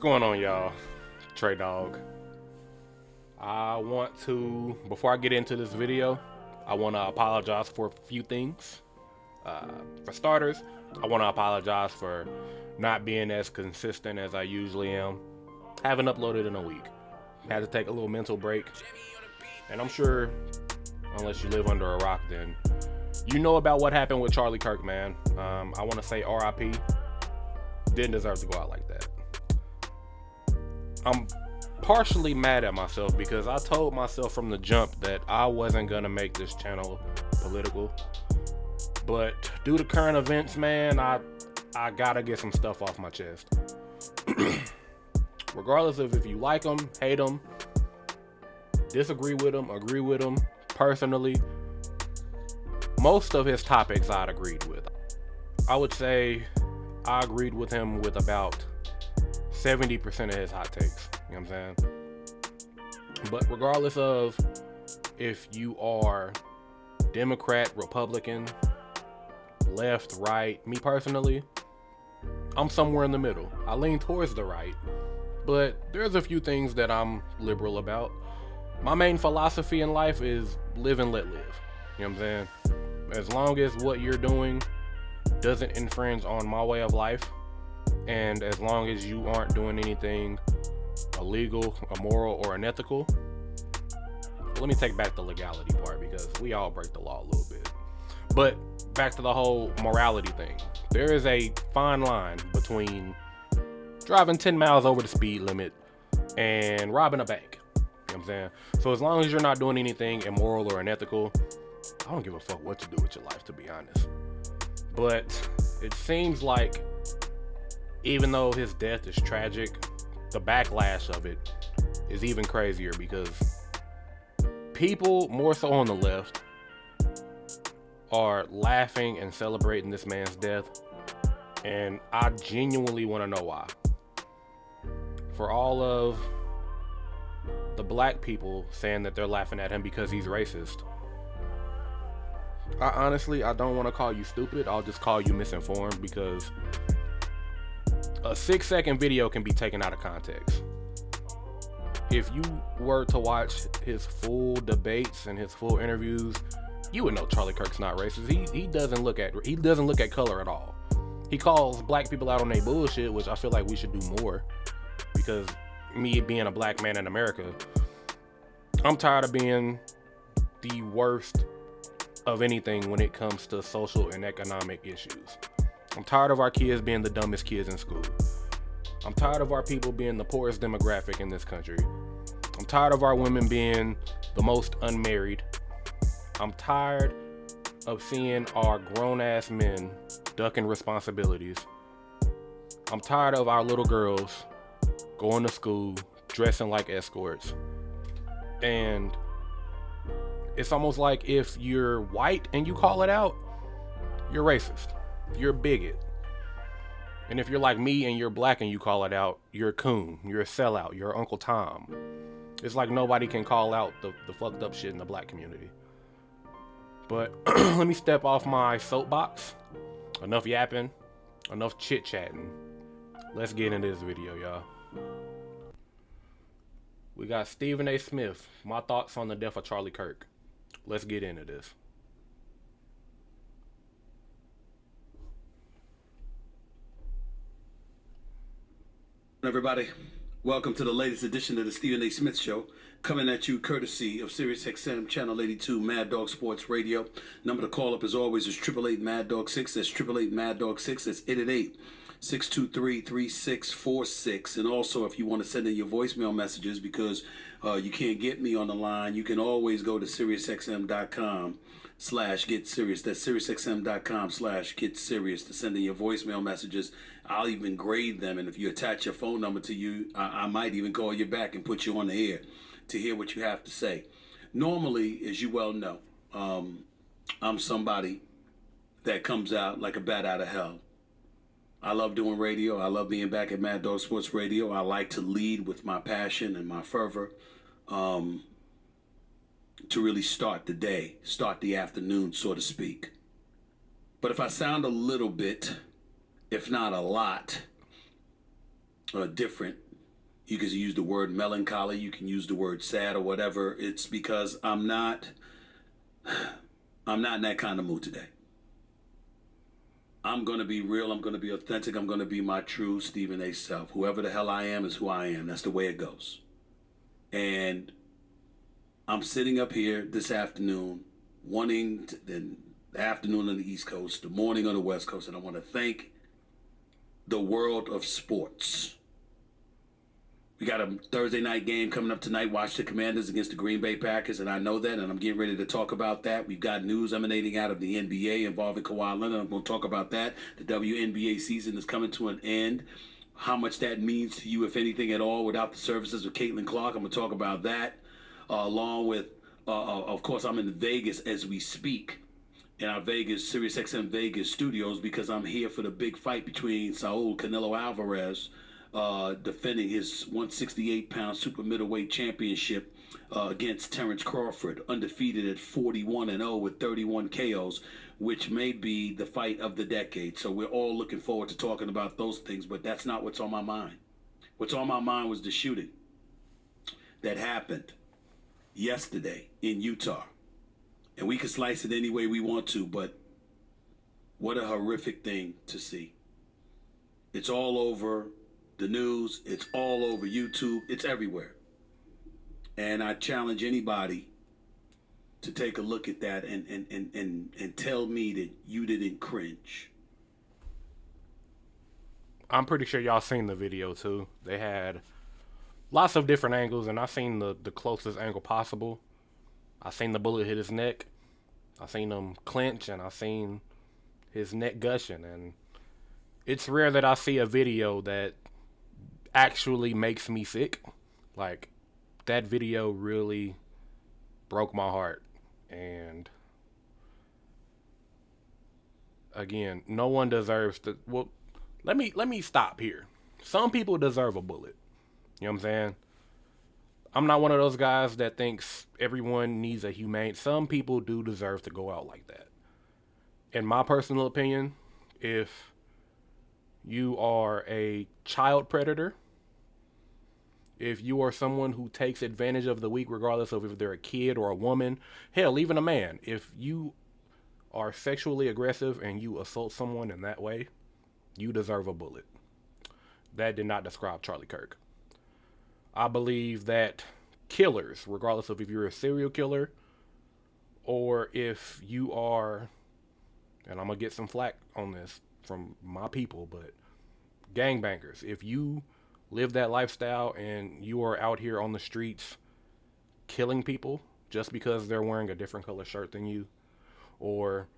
going on, y'all? Tr3Dawg. Before I get into this video, I want to apologize for a few things. For starters, I want to apologize for not being as consistent as I usually am. Haven't uploaded in a week. Had to take a little mental break. And I'm sure, unless you live under a rock, then you know about what happened with Charlie Kirk, man. I want to say RIP. Didn't deserve to go out like that. I'm partially mad at myself because I told myself from the jump that I wasn't gonna make this channel political. But due to current events, man, I gotta get some stuff off my chest. Regardless of if you like them, hate them, disagree with them, agree with them, personally, most of his topics I'd agreed with. I would say I agreed with him with about 70% of his hot takes, you know what I'm saying? But regardless of if you are Democrat, Republican, left, right, me personally, I'm somewhere in the middle. I lean towards the right, but there's a few things that I'm liberal about. My main philosophy in life is live and let live, you know what I'm saying? As long as what you're doing doesn't infringe on my way of life, and as long as you aren't doing anything illegal, immoral, or unethical. Let me take back the legality part because we all break the law a little bit. But back to the whole morality thing. There is a fine line between driving 10 miles over the speed limit and robbing a bank. You know what I'm saying? So as long as you're not doing anything immoral or unethical, I don't give a fuck what you do with your life, to be honest. But it seems like even though his death is tragic, the backlash of it is even crazier because people, more so on the left, are laughing and celebrating this man's death, and I genuinely want to know why. For all of the black people saying that they're laughing at him because he's racist, I don't want to call you stupid. I'll just call you misinformed, because a 6-second video can be taken out of context. If you were to watch his full debates and his full interviews, you would know Charlie Kirk's not racist. He doesn't look at color at all. He calls black people out on their bullshit, which I feel like we should do more, because me being a black man in America, I'm tired of being the worst of anything when it comes to social and economic issues. I'm tired of our kids being the dumbest kids in school. I'm tired of our people being the poorest demographic in this country. I'm tired of our women being the most unmarried. I'm tired of seeing our grown-ass men ducking responsibilities. I'm tired of our little girls going to school dressing like escorts. And it's almost like if you're white and you call it out, you're racist. You're a bigot. And if you're like me and you're black and you call it out, you're a coon, you're a sellout, you're Uncle Tom. It's like nobody can call out the fucked up shit in the black community. But let me step off my soapbox. Enough yapping, enough chit-chatting. Let's get into this video, y'all. We got Stephen A. Smith, my thoughts on the death of Charlie Kirk. Let's get into this. Everybody, welcome to the latest edition of the Stephen A. Smith Show, coming at you courtesy of SiriusXM Channel 82 Mad Dog Sports Radio. Number to call up as always is 888 Mad Dog 6. That's 888 Mad Dog 6. That's 888-623-3646. And also, if you want to send in your voicemail messages because you can't get me on the line, you can always go to SiriusXM.com/get serious. That's SiriusXM.com/get serious to send in your voicemail messages. I'll even grade them, and if you attach your phone number to you, I might even call you back and put you on the air to hear what you have to say. Normally, as you well know, I'm somebody that comes out like a bat out of hell. I love doing radio. I love being back at Mad Dog Sports Radio. I like to lead with my passion and my fervor to really start the day, start the afternoon, so to speak. But if I sound a little bit, if not a lot, different, You can use the word melancholy. You can use the word sad or whatever. It's because I'm not in that kind of mood today. I'm going to be real. I'm going to be authentic. I'm going to be my true Stephen A. self. Whoever the hell I am is who I am. That's the way it goes. And I'm sitting up here this afternoon, the afternoon on the East Coast, the morning on the West Coast, and I want to thank the world of sports. We got a Thursday night game coming up tonight. Watch the Commanders against the Green Bay Packers, and I know that, and I'm getting ready to talk about that. We've got news emanating out of the NBA involving Kawhi Leonard. I'm going to talk about that. The WNBA season is coming to an end. How much that means to you, if anything at all, without the services of Caitlin Clark. I'm going to talk about that, along with, of course, I'm in Vegas as we speak, in our SiriusXM Vegas studios, because I'm here for the big fight between Saul Canelo Alvarez, defending his 168-pound super middleweight championship against Terrence Crawford, undefeated at 41-0 with 31 KOs, which may be the fight of the decade. So we're all looking forward to talking about those things, but that's not what's on my mind. What's on my mind was the shooting that happened yesterday in Utah. And we can slice it any way we want to, but what a horrific thing to see. It's all over the news, it's all over YouTube, it's everywhere. And I challenge anybody to take a look at that and tell me that you didn't cringe. I'm pretty sure y'all seen the video too. They had lots of different angles, and I seen the closest angle possible. I seen the bullet hit his neck. I seen him clench, and I seen his neck gushing. And it's rare that I see a video that actually makes me sick. Like, that video really broke my heart. And again, no one deserves to. Well, let me stop here. Some people deserve a bullet. You know what I'm saying? I'm not one of those guys that thinks everyone needs a humane. Some people do deserve to go out like that. In my personal opinion, if you are a child predator, if you are someone who takes advantage of the weak, regardless of if they're a kid or a woman, hell, even a man, if you are sexually aggressive and you assault someone in that way, you deserve a bullet. That did not describe Charlie Kirk. I believe that killers, regardless of if you're a serial killer or if you are, and I'm going to get some flack on this from my people, but gangbangers, if you live that lifestyle and you are out here on the streets killing people just because they're wearing a different color shirt than you, or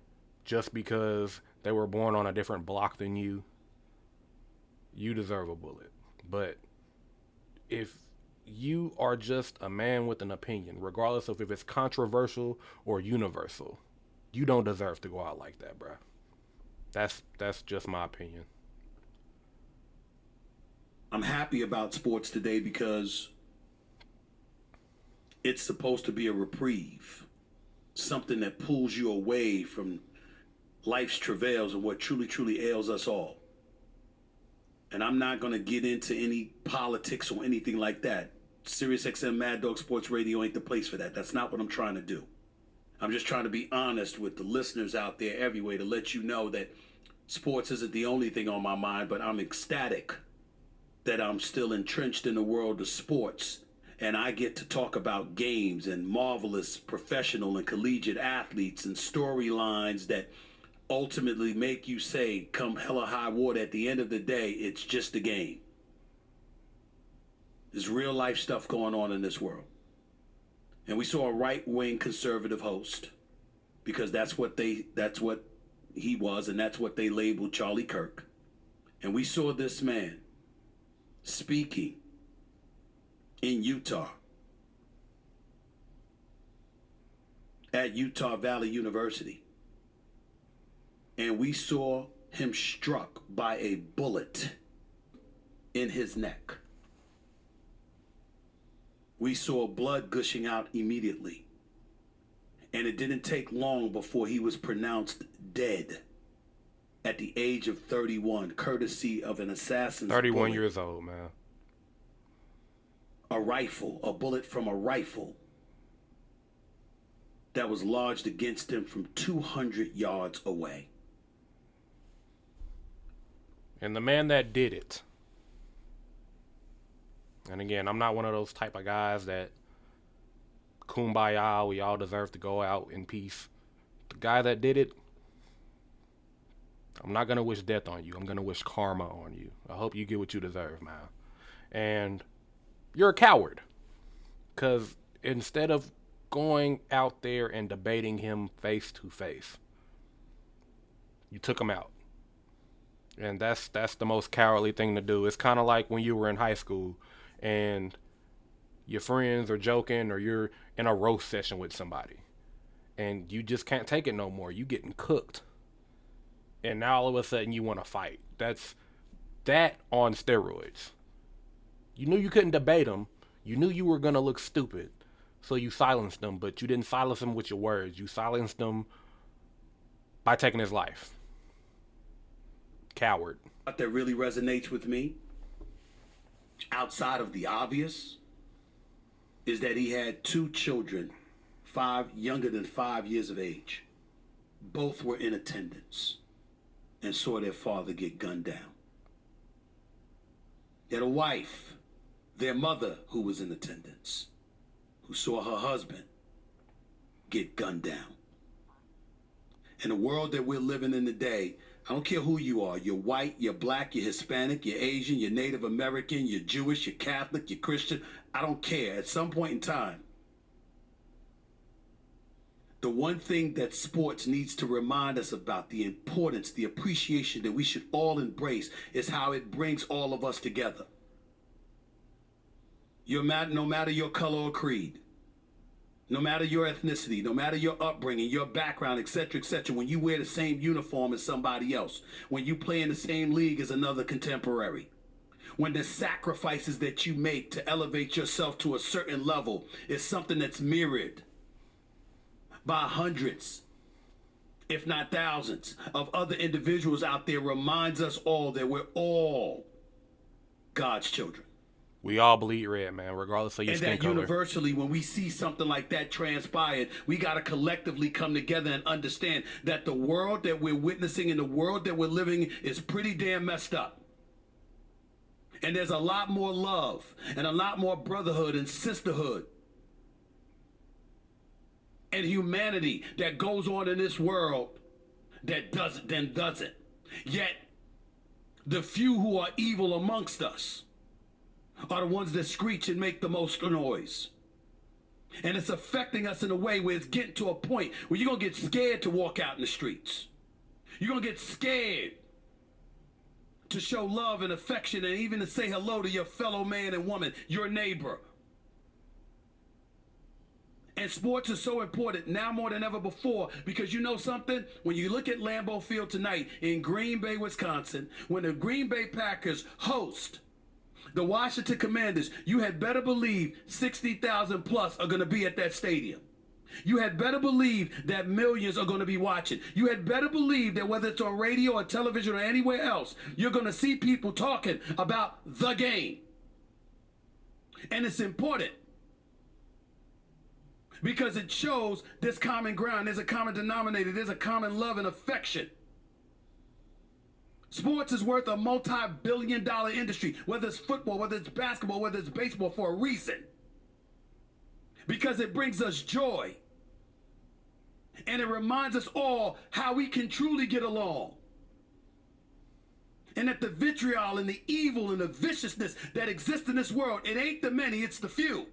just because they were born on a different block than you, you deserve a bullet. But if you are just a man with an opinion, regardless of if it's controversial or universal, you don't deserve to go out like that, bruh. That's just my opinion. I'm happy about sports today because it's supposed to be a reprieve, something that pulls you away from life's travails and what truly ails us all. And I'm not going to get into any politics or anything like that. SiriusXM Mad Dog Sports Radio ain't the place for that. That's not what I'm trying to do. I'm just trying to be honest with the listeners out there everywhere to let you know that sports isn't the only thing on my mind, but I'm ecstatic that I'm still entrenched in the world of sports, and I get to talk about games and marvelous professional and collegiate athletes and storylines that ultimately make you say, come hell or high water, at the end of the day, it's just a game. There's real life stuff going on in this world. And we saw a right-wing conservative host, because that's what he was, and that's what they labeled Charlie Kirk. And we saw this man speaking in Utah at Utah Valley University. And we saw him struck by a bullet in his neck. We saw blood gushing out immediately. And it didn't take long before he was pronounced dead at the age of 31, courtesy of an assassin's 31 bullet. years old, man. a rifle, a bullet from a rifle that was lodged against him from 200 yards away. And the man that did it, and again, I'm not one of those type of guys that kumbaya, we all deserve to go out in peace. The guy that did it, I'm not going to wish death on you. I'm going to wish karma on you. I hope you get what you deserve, man. And you're a coward. Because instead of going out there and debating him face to face, you took him out. And that's the most cowardly thing to do. It's kind of like when you were in high school and your friends are joking or you're in a roast session with somebody and you just can't take it no more. You getting cooked. And now all of a sudden you want to fight. That's that on steroids. You knew you couldn't debate them. You knew you were going to look stupid. So you silenced them, but you didn't silence them with your words. You silenced them by taking his life. Coward. What that really resonates with me, outside of the obvious, is that he had two children, younger than 5 years of age. Both were in attendance and saw their father get gunned down. He had a wife, their mother, who was in attendance, who saw her husband get gunned down. In the world that we're living in today, I don't care who you are. You're white, you're black, you're Hispanic, you're Asian, you're Native American, you're Jewish, you're Catholic, you're Christian. I don't care. At some point in time, the one thing that sports needs to remind us about, the importance, the appreciation that we should all embrace, is how it brings all of us together. No matter your color or creed, no matter your ethnicity, no matter your upbringing, your background, etc., when you wear the same uniform as somebody else, when you play in the same league as another contemporary, when the sacrifices that you make to elevate yourself to a certain level is something that's mirrored by hundreds, if not thousands, of other individuals out there, reminds us all that we're all God's children. We all bleed red, man, regardless of your skin color. And that universally, when we see something like that transpired, we got to collectively come together and understand that the world that we're witnessing and the world that we're living is pretty damn messed up. And there's a lot more love and a lot more brotherhood and sisterhood and humanity that goes on in this world that doesn't. Yet, the few who are evil amongst us are the ones that screech and make the most noise. And it's affecting us in a way where it's getting to a point where you're going to get scared to walk out in the streets. You're going to get scared to show love and affection and even to say hello to your fellow man and woman, your neighbor. And sports is so important now more than ever before, because you know something? When you look at Lambeau Field tonight in Green Bay, Wisconsin, when the Green Bay Packers host the Washington Commanders, you had better believe 60,000 plus are going to be at that stadium. You had better believe that millions are going to be watching. You had better believe that whether it's on radio or television or anywhere else, you're going to see people talking about the game. And it's important because it shows this common ground. There's a common denominator. There's a common love and affection. Sports is worth a multi-billion-dollar industry, whether it's football, whether it's basketball, whether it's baseball, for a reason. Because it brings us joy. And it reminds us all how we can truly get along. And that the vitriol and the evil and the viciousness that exists in this world, it ain't the many, it's the few.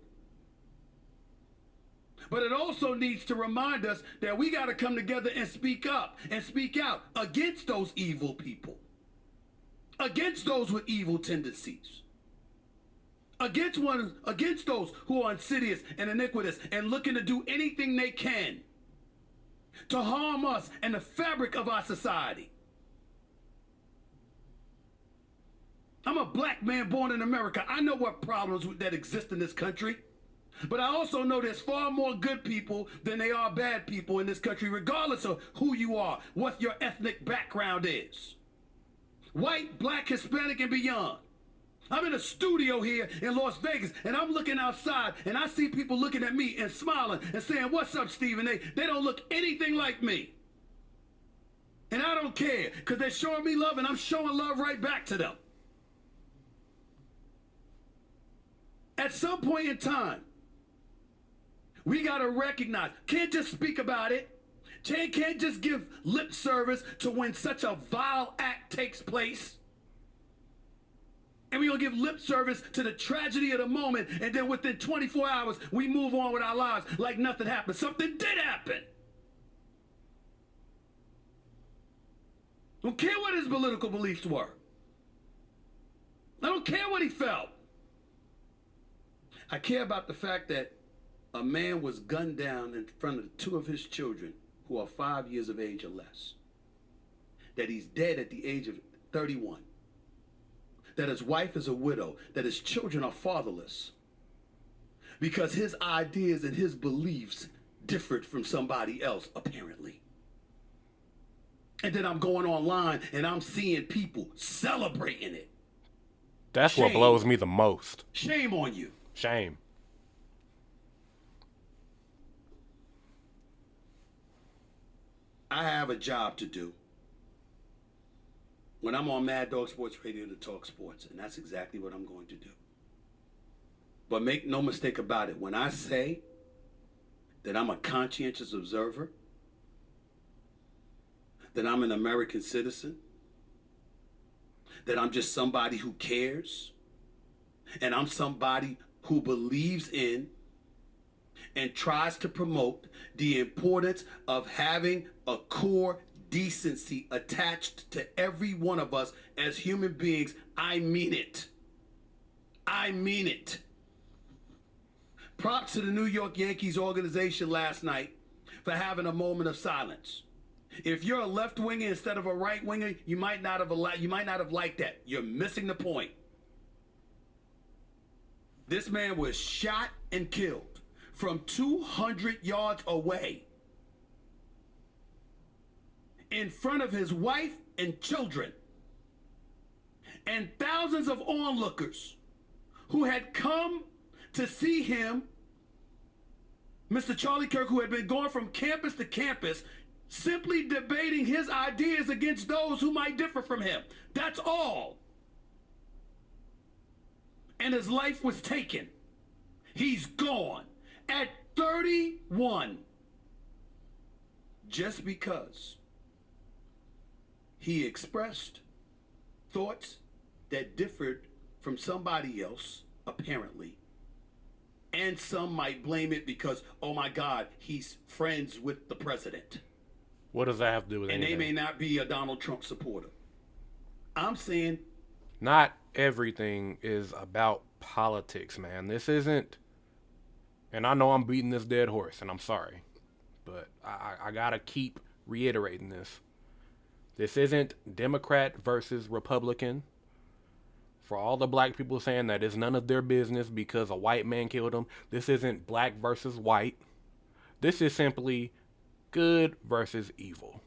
But it also needs to remind us that we got to come together and speak up and speak out against those evil people, against those with evil tendencies, against those who are insidious and iniquitous and looking to do anything they can to harm us and the fabric of our society. I'm a black man born in America. I know what problems that exist in this country. But I also know there's far more good people than there are bad people in this country, regardless of who you are, what your ethnic background is. White, black, Hispanic, and beyond. I'm in a studio here in Las Vegas, and I'm looking outside, and I see people looking at me and smiling and saying, "What's up, Steve?" And they don't look anything like me. And I don't care, because they're showing me love, and I'm showing love right back to them. At some point in time, we got to recognize, can't just speak about it. Can't just give lip service to when such a vile act takes place. And we're going to give lip service to the tragedy of the moment, and then within 24 hours, we move on with our lives like nothing happened. Something did happen. I don't care what his political beliefs were. I don't care what he felt. I care about the fact that a man was gunned down in front of two of his children who are 5 years of age or less. That he's dead at the age of 31. That his wife is a widow. That his children are fatherless. Because his ideas and his beliefs differed from somebody else, apparently. And then I'm going online and I'm seeing people celebrating it. That's what blows me the most. Shame on you. Shame. I have a job to do. When I'm on Mad Dog Sports Radio to talk sports, and that's exactly what I'm going to do. But make no mistake about it, when I say that I'm a conscientious observer, that I'm an American citizen, that I'm just somebody who cares, and I'm somebody who believes in and tries to promote the importance of having a core decency attached to every one of us as human beings, I mean it. I mean it. Props to the New York Yankees organization last night for having a moment of silence. If you're a left winger instead of a right winger, you might not have liked that. You're missing the point. This man was shot and killed from 200 yards away in front of his wife and children and thousands of onlookers who had come to see him, Mr. Charlie Kirk, who had been going from campus to campus, simply debating his ideas against those who might differ from him. That's all. And his life was taken. He's gone at 31 just because he expressed thoughts that differed from somebody else, apparently. And some might blame it because, oh my God, he's friends with the president. What does that have to do with anything? And they may not be a Donald Trump supporter. I'm saying... Not everything is about politics, man. This isn't... And I know I'm beating this dead horse, and I'm sorry. But I gotta keep reiterating this. This isn't Democrat versus Republican. For all the black people saying that it's none of their business because a white man killed them, this isn't black versus white. This is simply good versus evil.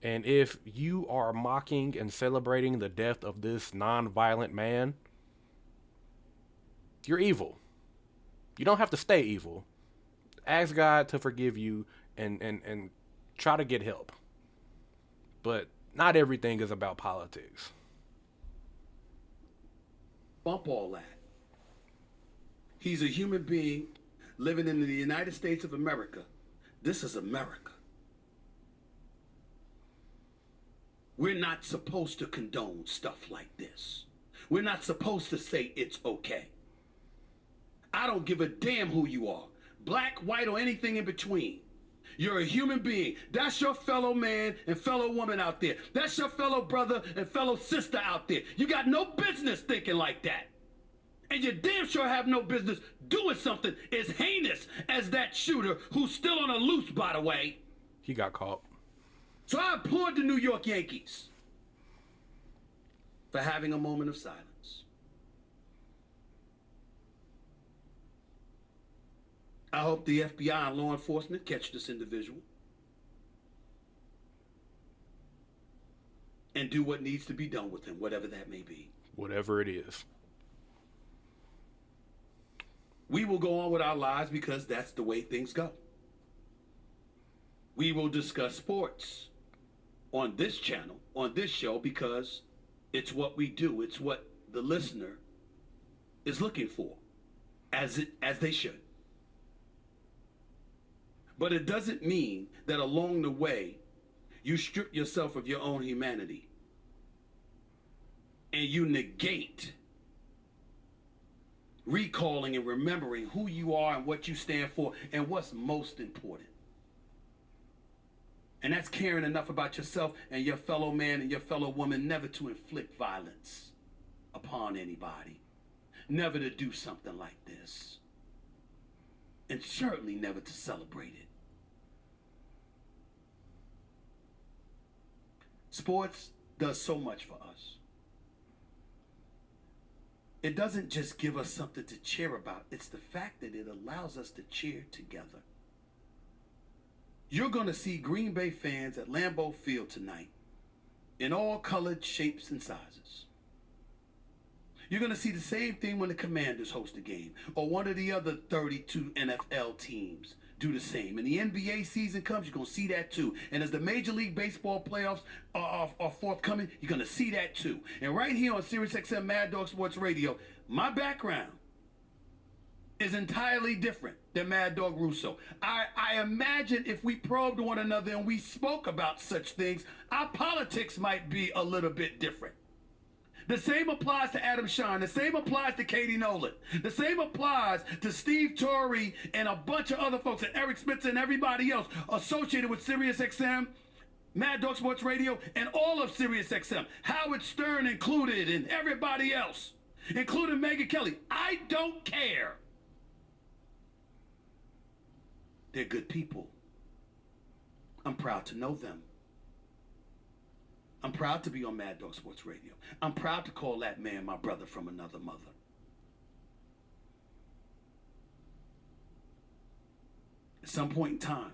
And if you are mocking and celebrating the death of this non-violent man, you're evil. You don't have to stay evil. Ask God to forgive you and try to get help. But not everything is about politics. Bump all that. He's a human being living in the United States of America. This is America. We're not supposed to condone stuff like this. We're not supposed to say it's okay. I don't give a damn who you are. Black, white, or anything in between. You're a human being. That's your fellow man and fellow woman out there. That's your fellow brother and fellow sister out there. You got no business thinking like that. And you damn sure have no business doing something as heinous as that shooter who's still on a loose, by the way. He got caught. So I applaud the New York Yankees for having a moment of silence. I hope the FBI and law enforcement catch this individual and do what needs to be done with him, whatever that may be. Whatever it is. We will go on with our lives because that's the way things go. We will discuss sports on this channel, on this show, because it's what we do. It's what the listener is looking for, as they should. But it doesn't mean that along the way, you strip yourself of your own humanity and you negate recalling and remembering who you are and what you stand for and what's most important. And that's caring enough about yourself and your fellow man and your fellow woman never to inflict violence upon anybody, never to do something like this, and certainly never to celebrate it. Sports does so much for us. It doesn't just give us something to cheer about. It's the fact that it allows us to cheer together. You're going to see Green Bay fans at Lambeau Field tonight in all colored shapes and sizes. You're going to see the same thing when the Commanders host a game, or one of the other 32 NFL teams do the same. And the NBA season comes, you're going to see that too. And as the Major League Baseball playoffs are forthcoming, you're going to see that too. And right here on SiriusXM Mad Dog Sports Radio, my background is entirely different than Mad Dog Russo. I imagine if we probed one another and we spoke about such things, our politics might be a little bit different. The same applies to Adam Shine. The same applies to Katie Nolan. The same applies to Steve Torrey and a bunch of other folks, and Eric Spitzer and everybody else associated with SiriusXM, Mad Dog Sports Radio, and all of SiriusXM. Howard Stern included, and everybody else, including Megyn Kelly. I don't care. They're good people. I'm proud to know them. I'm proud to be on Mad Dog Sports Radio. I'm proud to call that man my brother from another mother. At some point in time,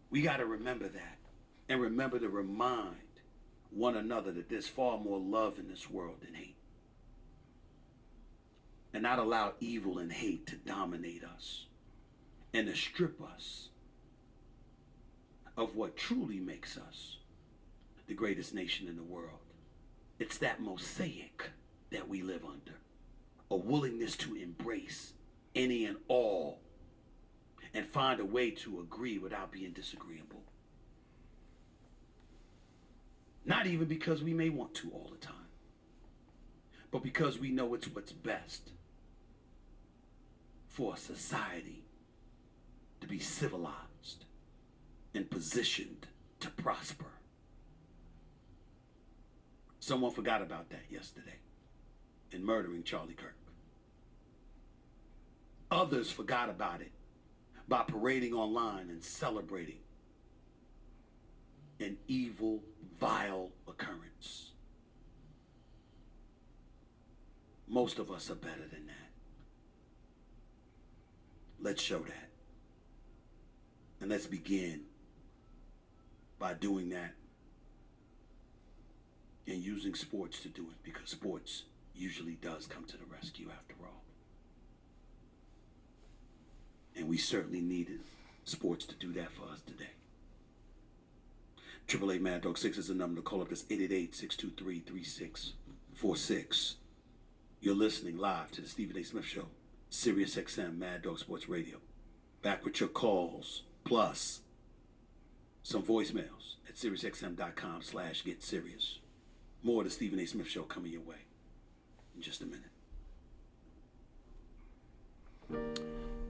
we got to remember that, and remember to remind one another that there's far more love in this world than hate. And not allow evil and hate to dominate us and to strip us of what truly makes us the greatest nation in the world. It's that mosaic that we live under, a willingness to embrace any and all and find a way to agree without being disagreeable. Not even because we may want to all the time, but because we know it's what's best for a society to be civilized and positioned to prosper. Someone forgot about that yesterday in murdering Charlie Kirk. Others forgot about it by parading online and celebrating an evil, vile occurrence. Most of us are better than that. Let's show that. And let's begin by doing that and using sports to do it, because sports usually does come to the rescue after all. And we certainly needed sports to do that for us today. 888 Mad Dog 6 is the number to call up. That's 888-623-3646. You're listening live to the Stephen A. Smith Show, SiriusXM Mad Dog Sports Radio. Back with your calls, plus some voicemails at SiriusXM.com/GetSerious. More of the Stephen A. Smith Show coming your way in just a minute.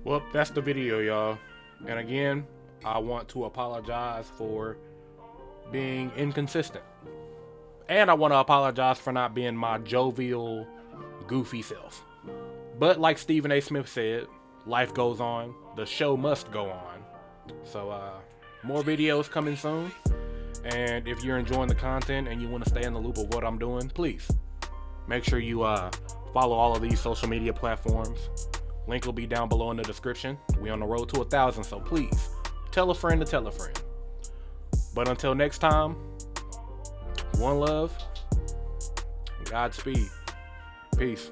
Well, that's the video, y'all. And again, I want to apologize for being inconsistent. And I want to apologize for not being my jovial, goofy self. But like Stephen A. Smith said, life goes on. The show must go on. So, more videos coming soon. And if you're enjoying the content and you want to stay in the loop of what I'm doing, please make sure you follow all of these social media platforms. Link will be down below in the description. We're on the road to 1,000, so please tell a friend to tell a friend. But until next time, one love. Godspeed. Peace.